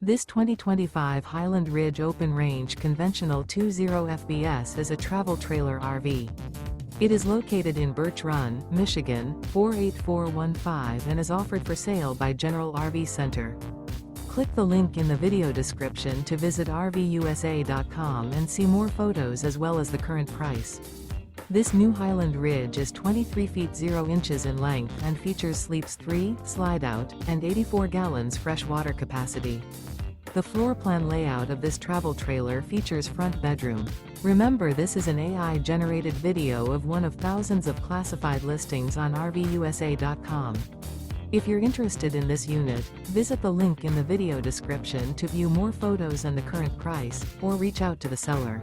This 2025 Highland Ridge Open Range Conventional 20 FBS is a travel trailer RV. It is located in Birch Run, Michigan, 48415 and is offered for sale by General RV Center. Click the link in the video description to visit RVUSA.com and see more photos as well as the current price. This new Highland Ridge is 23 feet 0 inches in length and features sleeps 3, Slideout, and 84 gallons fresh water capacity. The floor plan layout of this travel trailer features front bedroom. Remember, this is an AI-generated video of one of thousands of classified listings on RVUSA.com. If you're interested in this unit, visit the link in the video description to view more photos and the current price, or reach out to the seller.